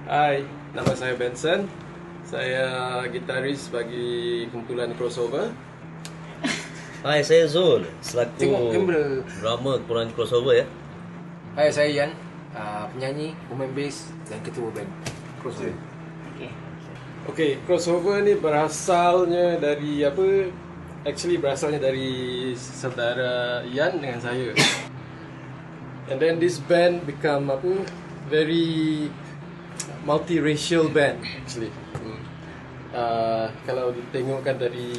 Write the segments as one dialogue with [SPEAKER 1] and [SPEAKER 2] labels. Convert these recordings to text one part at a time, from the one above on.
[SPEAKER 1] Hai, nama saya Benson. Saya gitaris bagi kumpulan crossover.
[SPEAKER 2] Hai, saya Zul, selaku drama kumpulan crossover ya.
[SPEAKER 3] Hai, saya Yan, penyanyi, pemain bass dan ketua band crossover.
[SPEAKER 1] Okay, crossover ni berasalnya dari apa? Actually berasalnya dari saudara Yan dengan saya. And then this band become apa? Very multiracial band actually. Kalau ditengokkan dari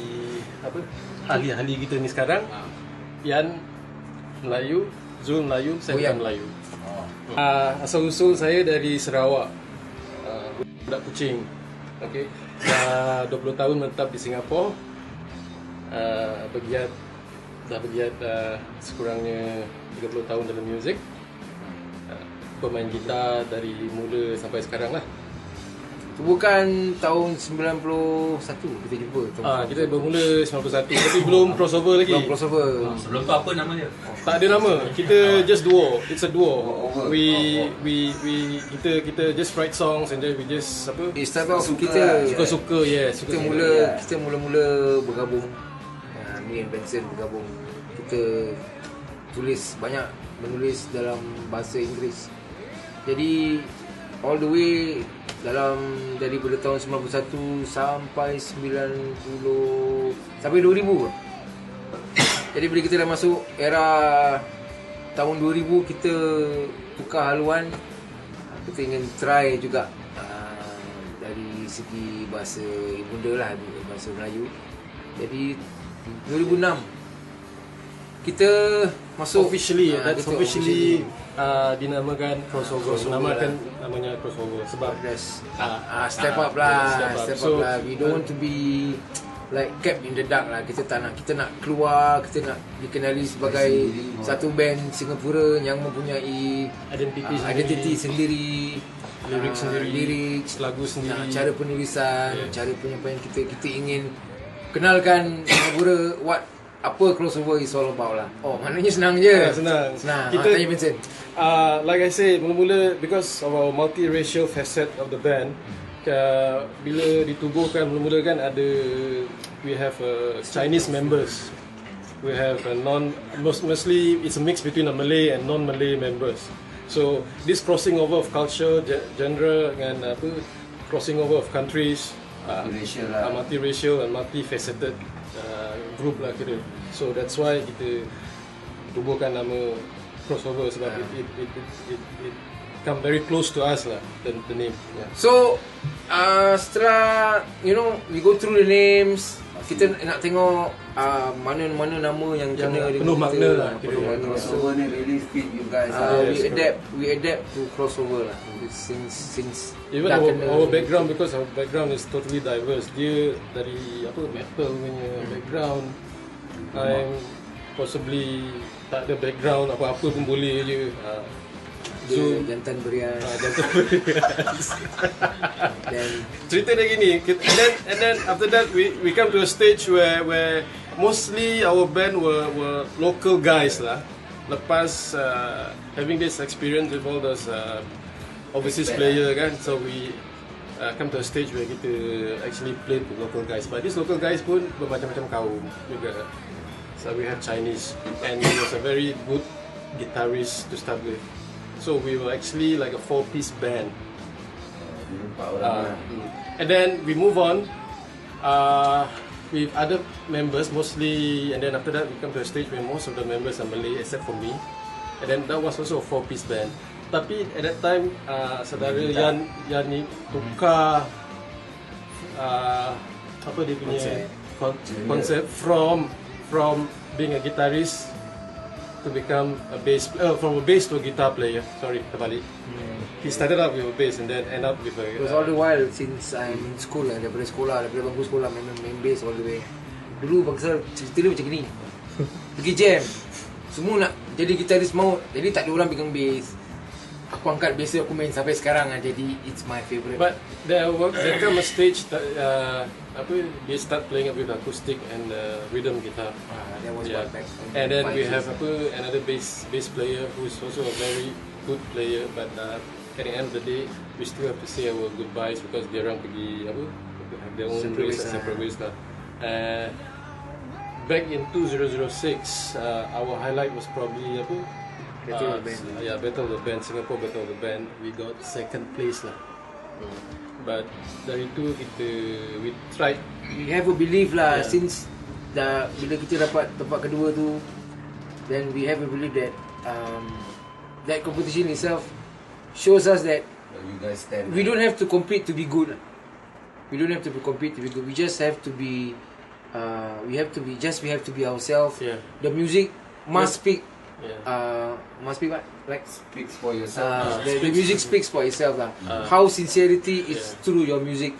[SPEAKER 1] apa? Ahli-ahli kita ni sekarang, Yan Melayu, Zul Melayu, saya bukan Melayu. Asal-usul saya dari Sarawak, budak Kuching. Okay. 20 tahun menetap di Singapura. Dah bergiat sekurangnya 30 tahun dalam muzik. Pemain gitar dari mula sampai sekarang lah.
[SPEAKER 3] Itu bukan tahun 91 kita jumpa.
[SPEAKER 1] Kita bermula 91 tapi belum crossover lagi.
[SPEAKER 3] Belum crossover.
[SPEAKER 4] Sebelum tu apa nama dia?
[SPEAKER 1] Tak ada nama. Kita just duo. It's a duo. Kita just write songs and then we just apa?
[SPEAKER 3] Start off kita
[SPEAKER 1] suka-suka, yes.
[SPEAKER 3] Kita mula-mula bergabung. Me and Benson bergabung. Kita menulis dalam bahasa Inggeris. Jadi all the way daripada tahun 91 sampai 2000. Jadi bila kita dah masuk era tahun 2000, kita tukar haluan. Kita ingin try juga dari segi bahasa ibunda lah, bahasa Melayu. Jadi 2006 kita masuk
[SPEAKER 1] officially, dinamakan crossover. Namakan namanya crossover sebab
[SPEAKER 3] step up lah. We don't want to be like kept in the dark lah. Kita nak keluar, kita nak dikenali sebagai satu band Singapura yang mempunyai identiti sendiri, lirik,
[SPEAKER 1] lagu sendiri,
[SPEAKER 3] cara penulisan, cara penyampaian kita ingin kenalkan Singapura apa crossover is all about lah. Maknanya senang je. Senang. Kita tanya Vincent.
[SPEAKER 1] Like I say, mula-mula because of our multiracial facet of the band, bila ditubuhkan mula-mula kan we have Chinese members. We have mostly it's a mix between a Malay and non-Malay members. So this crossing over of culture, genre dengan crossing over of countries, multiracial and multifaceted group lah kira. So that's why kita tubuhkan nama crossover sebab it come very close to us lah, the name. Yeah.
[SPEAKER 3] So setelah we go through the names, kita nak tengok mana-mana nama yang kena
[SPEAKER 1] penuh makna lah.
[SPEAKER 5] Crossover ni really fit you guys.
[SPEAKER 3] We adapt to crossover lah since
[SPEAKER 1] even our background, because our background is totally diverse. Dia dari metal punya background. I'm possibly tak ada background apa-apa pun boleh je.
[SPEAKER 3] Jantan berian.
[SPEAKER 1] Dan cerita dia gini, and then after that we come to a stage where mostly our band were local guys lah. Lepas having this experience with all those overseas player kan, so we come to a stage where kita actually play with local guys. But these local guys pun bermacam-macam kaum juga. So we have Chinese, and he was a very good guitarist to start with. So we were actually like a 4-piece band. And then we move on with other members mostly, and then after that we come to a stage where most of the members are Malay except for me. And then that was also a 4-piece band. Tapi at that time saudara Yan ni tukar apa dia punya konsep from being a guitarist to become a bass, from a bass to a guitar player. Sorry, terbalik. He started out with a bass and then end up with a.
[SPEAKER 3] It was all the while since I'm in school lah, daripada bangku sekolah main bass all the way. Dulu bangsa cerita dia macam gini. Pergi jam, semua nak jadi gitaris mau, jadi tak ada orang pegang bass. Aku angkat bass aku main sampai sekarang lah, jadi it's my favourite.
[SPEAKER 1] But there come a stage that they start playing up with acoustic and rhythm guitar.
[SPEAKER 3] That was back.
[SPEAKER 1] And then we have another bass player who is also a very good player, but at the end of the day we still have to say our goodbyes because dia orang pergi apa, have their own ways, separate ways lah. Back in 2006, our highlight was probably apa?
[SPEAKER 3] Battle of the Band.
[SPEAKER 1] Yeah, Battle of the Band, Singapore Battle of the Band. We got second place lah. But dari itu we tried.
[SPEAKER 3] We have a belief lah, since bila kita dapat tempat kedua tu, then we have a belief that that competition itself shows us that
[SPEAKER 5] You guys stand.
[SPEAKER 3] we don't have to compete to be good. We don't have to compete to be good. We just have to be we have to be ourselves.
[SPEAKER 1] Yeah.
[SPEAKER 3] The music must speak.
[SPEAKER 1] Yeah.
[SPEAKER 3] Must speak what? Like
[SPEAKER 5] Speaks for yourself.
[SPEAKER 3] the music speaks for itself lah. How sincerity is through your music.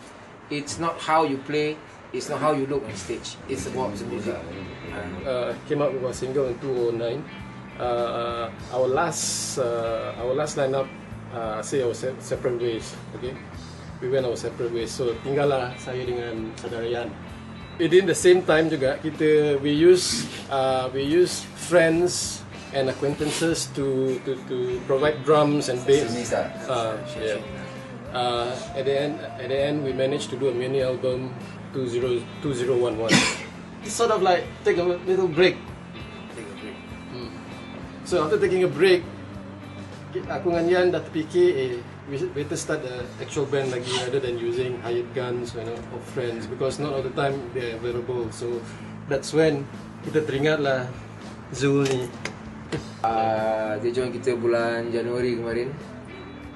[SPEAKER 3] It's not how you play. It's not how you look on stage. It's about the music.
[SPEAKER 1] Came out with a single in 2009. Our last lineup, say our separate ways. Okay, we went our separate ways. So tinggallah saya dengan saudara Yan. Within the same time juga we use friends and acquaintances to provide drums and bass. Yeah. At the end, we managed to do a mini album 2011. It's sort of like take a little break. So after taking a break, aku dengan Yan dah terfikir, we better start the actual band lagi rather than using hired guns, or friends, because not all the time they're available. So that's when kita teringat lah Zul ni.
[SPEAKER 3] Dia join kita bulan Januari kemarin.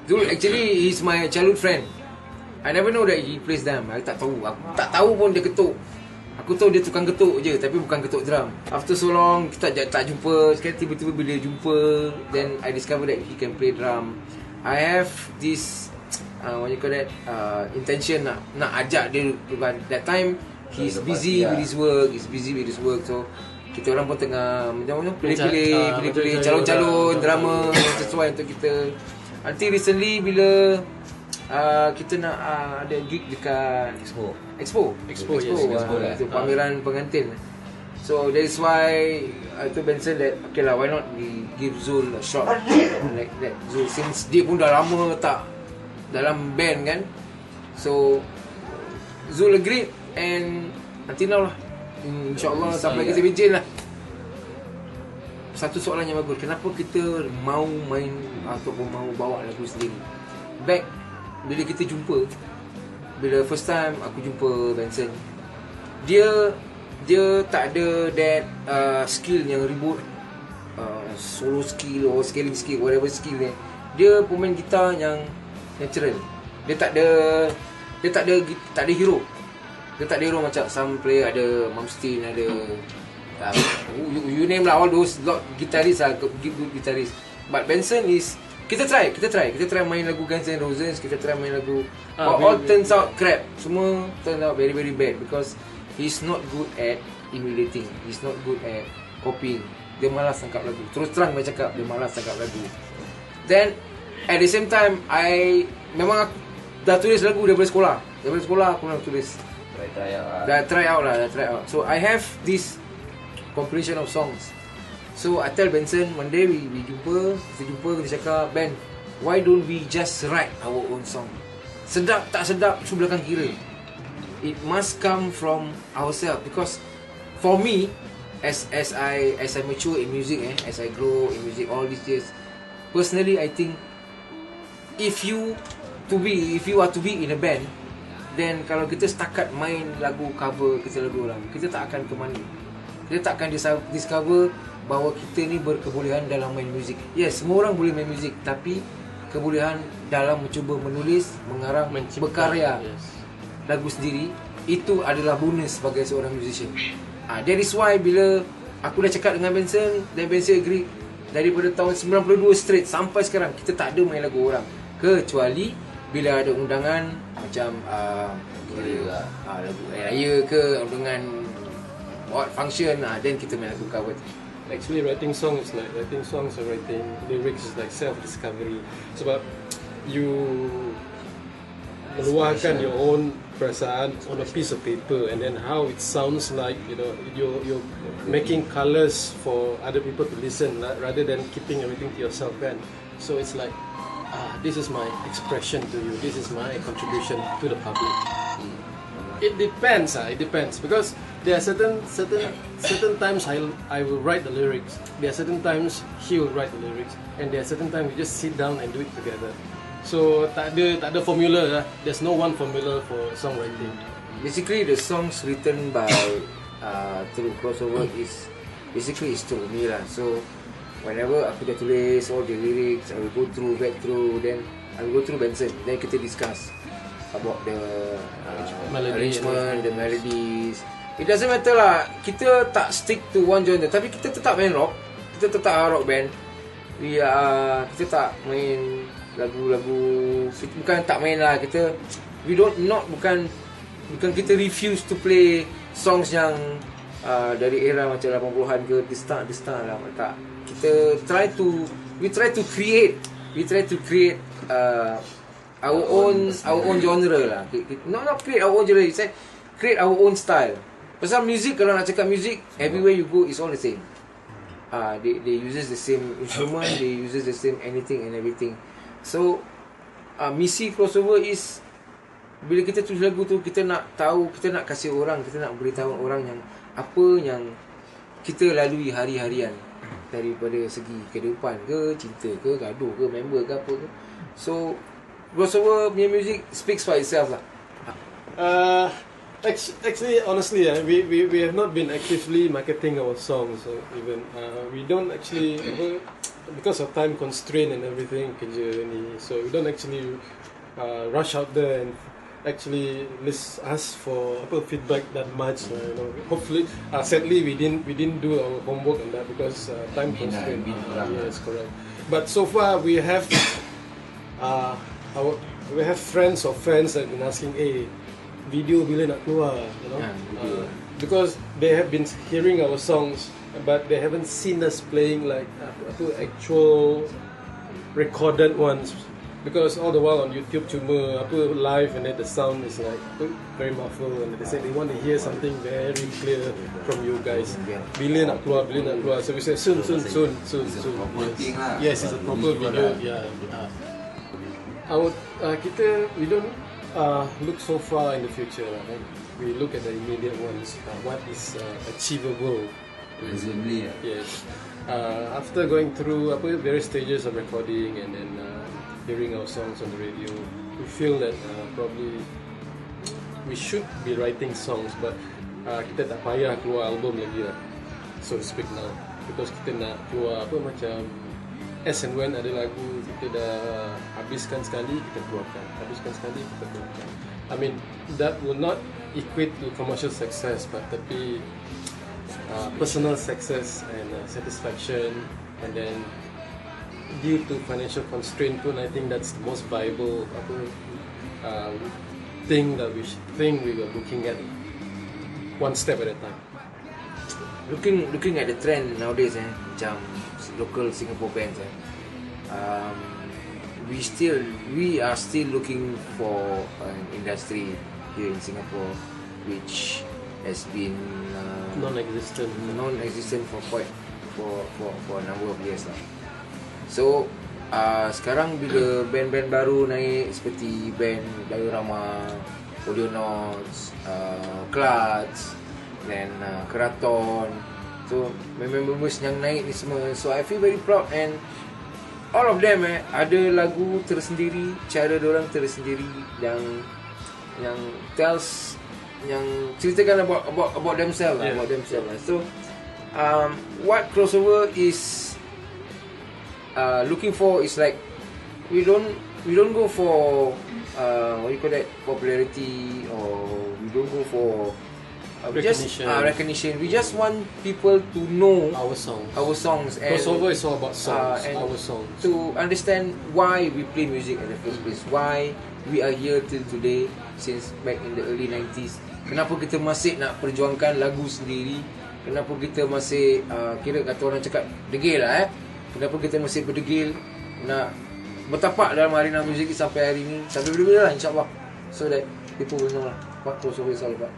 [SPEAKER 3] Zul actually he's my childhood friend. I never know that he plays drum. Aku tak tahu pun dia ketuk. Aku tahu dia tukang ketuk je, tapi bukan ketuk drum. After so long kita tak jumpa. Sekarang tiba-tiba bila jumpa, then I discover that he can play drum. I have this what you call that, intention nak ajak dia, but that time he's busy with his work. So kita orang pun tengah pilih calon-calon drama yang sesuai untuk kita. Until recently bila kita nak ada gig dekat Expo lah. Itu pameran pengantin. So that is why I told Benson that okay lah, why not we give Zul a shot like that. Zul, since dia pun dah lama tak dalam band kan, so Zul agreed and until now lah, InsyaAllah sampai kita bincang lah. Satu soalan yang bagus, kenapa kita mau main ataupun mau bawa lagu sendiri? Back bila kita jumpa, bila first time aku jumpa Benson, dia tak ada that skill yang ribut, solo skill or scaling skill, whatever skill dia pemain gitar yang natural. Dia tak ada hero. Dia tak ada hero macam some player ada Mamstein, ada you name lah, all those lot guitarist lah, good guitarist. But Benson is, kita try main lagu Guns N' Roses, kita try main lagu, but all turns out crap. Semua turns out very very bad because he's not good at emulating, he's not good at copying. Dia malas tangkap lagu. Terus terang saya cakap, dia malas tangkap lagu. Then at the same time, memang aku dah tulis lagu daripada sekolah. Daripada sekolah aku nak tulis. Dah try out. So I have this compilation of songs. So I tell Benson, one day kita jumpa, kita cakap, Ben, why don't we just write our own song? Sedap tak sedap, itu belakang kira. It must come from ourselves, because for me, as I mature in music, as I grow in music all these years, personally I think if you are to be in a band, then kalau kita setakat main lagu cover lagu orang, kita tak akan ke mana. Kita tak akan discover bahawa kita ni berkebolehan dalam main muzik. Yes, semua orang boleh main muzik, tapi kebolehan dalam mencuba menulis, mengarang, berkarya lagu sendiri, itu adalah bonus sebagai seorang musician. That is why bila aku dah cakap dengan Benson, dan Benson agree, daripada tahun 92 straight sampai sekarang kita tak ada main lagu orang, kecuali bila ada undangan macam lagu raya ke, undangan what function, then kita main lagu cover.
[SPEAKER 1] Actually, writing songs or writing lyrics is like self-discovery. Sebab you meluahkan your own perasaan on a piece of paper, and then how it sounds like, you're making colours for other people to listen rather than keeping everything to yourself, kan? So it's like, this is my expression to you, this is my contribution to the public. It depends, it depends, because there are certain times I will write the lyrics, there are certain times he will write the lyrics, and there are certain times we just sit down and do it together. So tak ada formula lah. There's no one formula for songwriting.
[SPEAKER 3] Basically, the songs written by through crossover is basically is to me lah. So whenever aku dah tulis all the lyrics, I will go through, then I will go through Benson. Then kita discuss about the arrangement, the melodies. It doesn't matter lah. Kita tak stick to one genre, tapi kita tetap main rock. Kita tetap rock band. Kita tak main lagu-lagu. Bukan tak main lah. Bukan kita refuse to play songs yang dari era macam 80-an ke the start lah. Tak. We try to create our own genre lah. Not create our own genre, it's like create our own style. Pasal music, kalau nak cakap music, everywhere you go is all the same. They uses the same instrument, they uses the same anything and everything. So misi crossover is bila kita tulis lagu tu, kita nak tahu, kita nak kasih orang, kita nak beritahu orang yang apa yang kita lalui hari-harian, daripada segi kehidupan ke, cinta ke, gaduh ke, member ke, apa ke. So crossover punya music speaks for itself lah.
[SPEAKER 1] Actually, honestly, we have not been actively marketing our songs. Even we don't actually, because of time constraint and everything, kerja ni, so we don't actually rush out there and actually ask for feedback that much. Hopefully, sadly, we didn't do our homework on that because time constraint. Yes, correct. But so far, we have friends or fans that have been asking, hey, video bila nak keluar, because they have been hearing our songs but they haven't seen us playing like actual recorded ones, because all the while on YouTube cuma live and then the sound is like very muffled, and they say they want to hear something very clear from you guys. Bila nak keluar, so we say soon. Yes, it's a proper video. We don't look so far in the future, right? We look at the immediate ones. What is achievable?
[SPEAKER 5] Presently,
[SPEAKER 1] yes. After going through various stages of recording and then hearing our songs on the radio, we feel that probably we should be writing songs, but kita tak payah keluar album lagi lah, so to speak now, because kita nak keluar macam as and when ada lagu kita dah habiskan sekali, kita keluarkan. I mean, that will not equate to commercial success, but tapi personal success and satisfaction, and then due to financial constraint pun, I think that's the most viable thing that we are looking at, one step at a time.
[SPEAKER 3] Looking at the trend nowadays, macam local Singapore bands, we are still looking for an industry here in Singapore which has been non-existent for a number of years lah. So sekarang bila band-band baru naik seperti band Diorama, Audionauts, Clutch, dan Keraton, so members yang naik ni semua, so I feel very proud, and all of them ada lagu tersendiri, cara diorang tersendiri yang tells, yang ceritakan about themselves, about themselves. So what crossover is looking for is like we don't go for what you call that, popularity, or we don't go for recognition. We just want people to know
[SPEAKER 1] our songs.
[SPEAKER 3] And
[SPEAKER 1] crossover is all about songs,
[SPEAKER 3] and
[SPEAKER 1] our songs.
[SPEAKER 3] To understand why we play music in the first place, why we are here till today, since back in the early 90s. Kenapa kita masih nak perjuangkan lagu sendiri? Kenapa kita masih kira kata orang cakap degil lah, kenapa kita masih berdegil nak bertapak dalam arena muzik sampai hari ni, sampai bila-bila lah, insyaAllah, so that people will know lah what crossover is all about.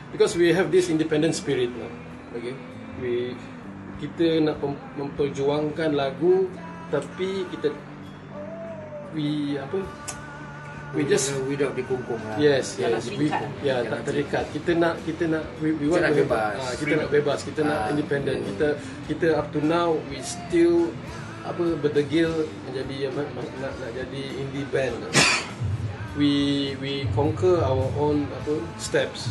[SPEAKER 1] Because we have this independent spirit lah, okay? Kita nak memperjuangkan lagu, tapi we just
[SPEAKER 3] without dikungkung lah.
[SPEAKER 1] yes,
[SPEAKER 4] Jangan
[SPEAKER 1] yes. We,
[SPEAKER 4] terikat.
[SPEAKER 1] tak terikat. Kita nak we want
[SPEAKER 3] nak
[SPEAKER 1] to
[SPEAKER 3] bebas.
[SPEAKER 1] kita nak bebas, kita nak independent. Kita up to now we still berdegil menjadi nak jadi indie band. We conquer our own steps.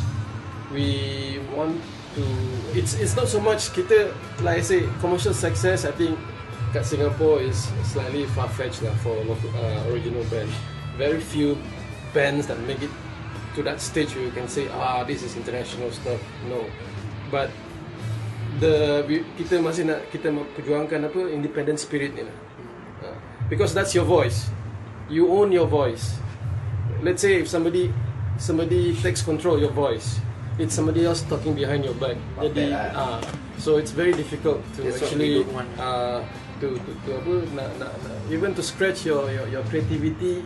[SPEAKER 1] We want to it's not so much kita, like I say, commercial success. I think kat Singapore is slightly far-fetched lah for local, original band. Very few bands that make it to that stage where you can say this is international stuff. No, but kita masih nak perjuangkan independent spirit ni lah. Because that's your voice. You own your voice. Let's say if somebody takes control of your voice, it's somebody else talking behind your back. Jadi so it's very difficult to
[SPEAKER 3] That's
[SPEAKER 1] actually
[SPEAKER 3] what we don't want.
[SPEAKER 1] even to scratch your creativity,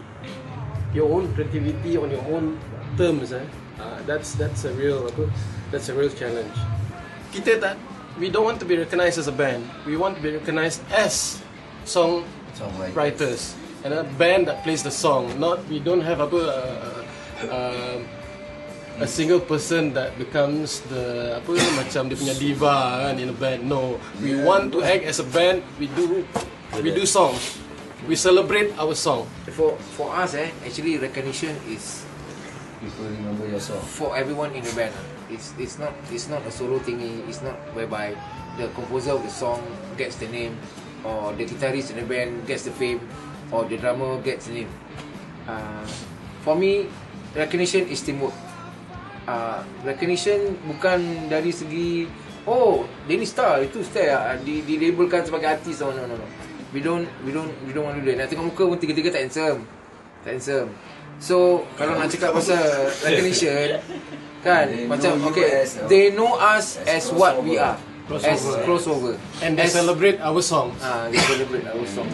[SPEAKER 1] your own creativity on your own terms. That's a real challenge. We don't want to be recognized as a band. We want to be recognized as songwriters and a band that plays the song. We don't have a single person that becomes the macam dia punya diva kan in a band. No, we want to act as a band. We do songs. We celebrate our song.
[SPEAKER 3] For us, actually recognition is
[SPEAKER 5] People remember your song.
[SPEAKER 3] for everyone in the band. It's not a solo thingy. It's not whereby the composer of the song gets the name, or the guitarist in the band gets the fame, or the drummer gets the name. For me, recognition is teamwork. Recognition bukan dari segi dia ni star, itu star dilabelkan sebagai artis. No. We don't want to do that. Nak tengok muka pun tiga-tiga tak handsome. So kalau nak cakap pasal recognition kan,
[SPEAKER 5] They
[SPEAKER 3] macam
[SPEAKER 5] know you
[SPEAKER 3] okay,
[SPEAKER 5] as,
[SPEAKER 3] they know us as what we are, as
[SPEAKER 1] Crossover.
[SPEAKER 3] crossover,
[SPEAKER 1] And they
[SPEAKER 3] as
[SPEAKER 1] celebrate our songs.
[SPEAKER 3] they celebrate our song.